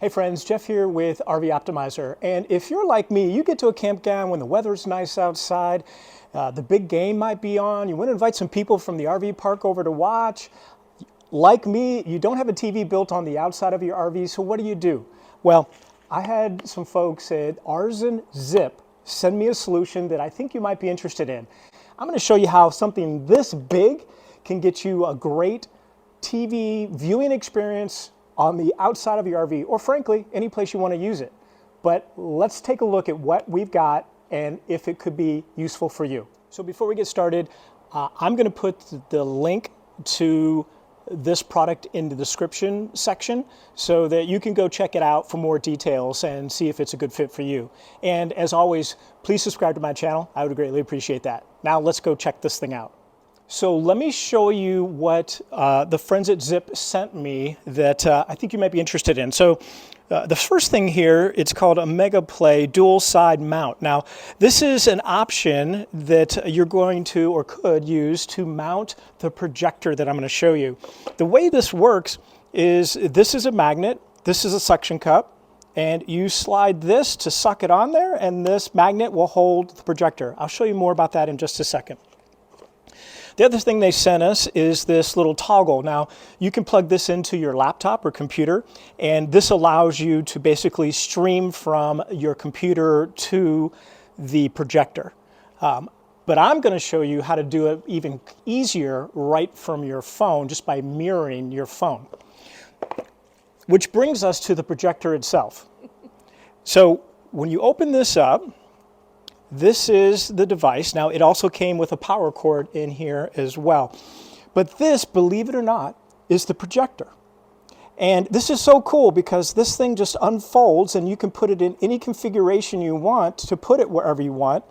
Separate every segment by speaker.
Speaker 1: Hey friends, Jeff here with RV Optimizer. And if you're like me, you get to a campground when the weather's nice outside, the big game might be on, you want to invite some people from the RV park over to watch. Like me, you don't have a TV built on the outside of your RV, so what do? Well, I had some folks at Arzen Zip send me a solution that I think you might be interested in. I'm going to show you how something this big can get you a great TV viewing experience on the outside of your RV, or frankly, any place you want to use it. But let's take a look at what we've got and if it could be useful for you. So before we get started, I'm going to put the link to this product in the description section so that you can go check it out for more details and see if it's a good fit for you. And as always, please subscribe to my channel. I would greatly appreciate that. Now let's go check this thing out. So let me show you what the friends at Zip sent me that I think you might be interested in. So the first thing here, it's called a Mega Play dual side mount. Now this is an option that you're going to or could use to mount the projector that I'm going to show you. The way this works is this is a magnet, this is a suction cup, and you slide this to suck it on there, and this magnet will hold the projector. I'll show you more about that in just a second. The other thing they sent us is this little toggle. Now, you can plug this into your laptop or computer, and this allows you to basically stream from your computer to the projector. But I'm going to show you how to do it even easier right from your phone, just by mirroring your phone. Which brings us to the projector itself. So when you open this up, this is the device. Now, it also came with a power cord in here as well. But this, believe it or not, is the projector. And this is so cool because this thing just unfolds and you can put it in any configuration you want to put it wherever you want.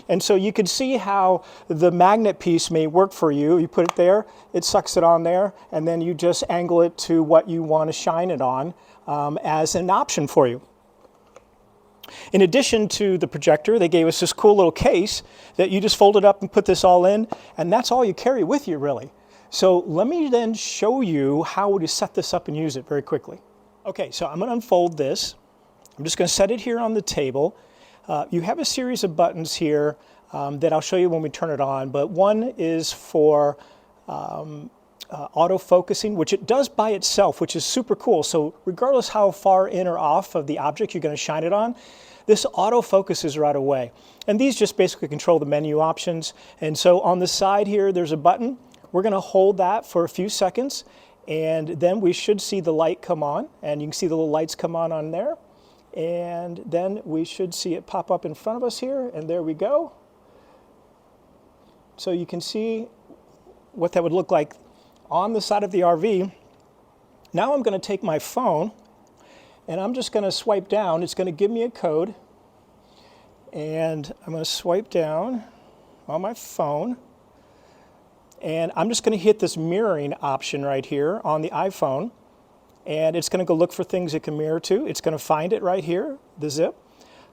Speaker 1: And so you can see how the magnet piece may work for you. You put it there, it sucks it on there, and then you just angle it to what you want to shine it on as an option for you. In addition to the projector, they gave us this cool little case that you just fold it up and put this all in, and that's all you carry with you, really. So let me then show you how to set this up and use it very quickly. Okay, so I'm going to unfold this. I'm just going to set it here on the table. You have a series of buttons here that I'll show you when we turn it on, but one is for auto-focusing, which it does by itself, which is super cool. So regardless how far in or off of the object you're going to shine it on, this auto-focuses right away. And these just basically control the menu options. And so on the side here, there's a button. We're going to hold that for a few seconds, and then we should see the light come on. And you can see the little lights come on there. And then we should see it pop up in front of us here, and there we go. So you can see what that would look like on the side of the RV. Now I'm going to take my phone and I'm just going to swipe down. It's going to give me a code, and I'm going to swipe down on my phone, and I'm just going to hit this mirroring option right here on the iPhone, and it's going to go look for things it can mirror to. It's going to find it right here, the Zip,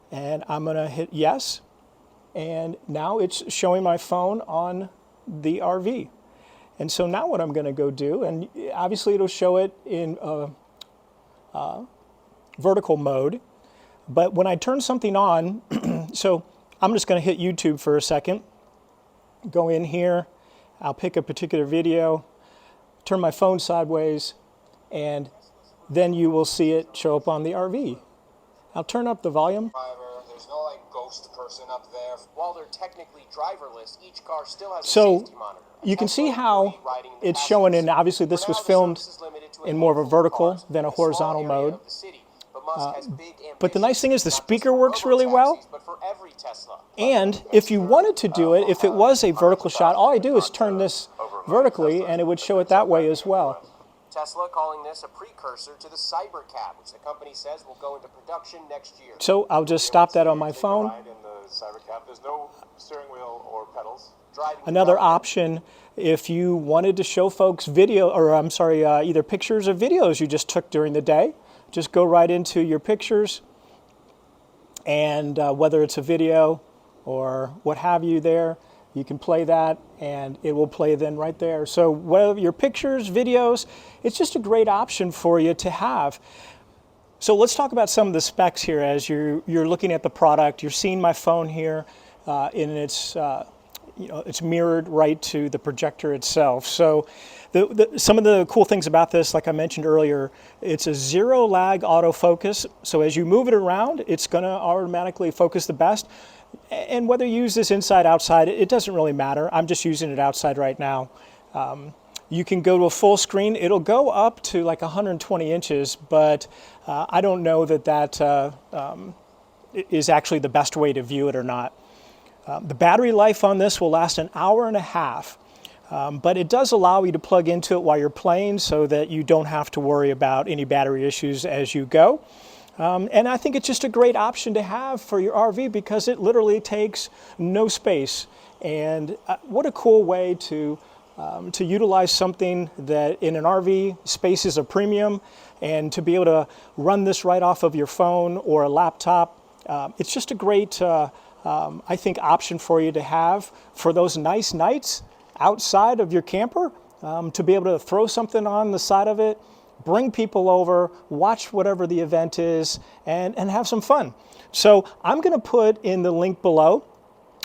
Speaker 1: and I'm going to hit yes, and now it's showing my phone on the RV. And so now what I'm going to go do, and obviously it'll show it in vertical mode, but when I turn something on, so I'm just going to hit YouTube for a second, go in here, I'll pick a particular video, turn my phone sideways, and then you will see it show up on the RV. I'll turn up the volume.
Speaker 2: There's no like ghost person up there. While they're technically driverless, each car still has a safety monitor.
Speaker 1: You can see how it's showing, and obviously this was filmed in more of a vertical than a horizontal mode. But the nice thing is the speaker works really well. And if you wanted to do it, if it was a vertical shot, all I do is turn this vertically and it would show it that way as well.
Speaker 2: Tesla calling this a precursor to the Cybercab, which the company says will go into production next year.
Speaker 1: So I'll just stop that on my phone.
Speaker 2: There's no steering wheel or pedals.
Speaker 1: Another option, if you wanted to show folks video, or I'm sorry, either pictures or videos you just took during the day, just go right into your pictures, and whether it's a video or what have you there, you can play that and it will play then right there. So whether your pictures, videos, it's just a great option for you to have. So let's talk about some of the specs here as you're looking at the product. You're seeing my phone here, and it's mirrored right to the projector itself. So some of the cool things about this, like I mentioned earlier, it's a zero lag autofocus. So as you move it around, it's going to automatically focus the best. And whether you use this inside, outside, it doesn't really matter. I'm just using it outside right now. You can go to a full screen. It'll go up to like 120 inches, but I don't know that is actually the best way to view it or not. The battery life on this will last an hour and a half, but it does allow you to plug into it while you're playing so that you don't have to worry about any battery issues as you go. And I think it's just a great option to have for your RV because it literally takes no space. And what a cool way to utilize something that in an RV space is a premium, and to be able to run this right off of your phone or a laptop. It's just a great, I think, option for you to have for those nice nights outside of your camper, to be able to throw something on the side of it, bring people over, watch whatever the event is, and have some fun. So I'm going to put in the link below,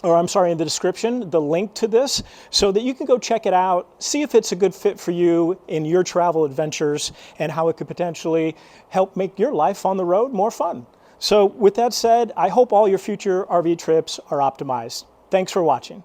Speaker 1: or I'm sorry, in the description, the link to this so that you can go check it out, see if it's a good fit for you in your travel adventures and how it could potentially help make your life on the road more fun. So with that said, I hope all your future RV trips are optimized. Thanks for watching.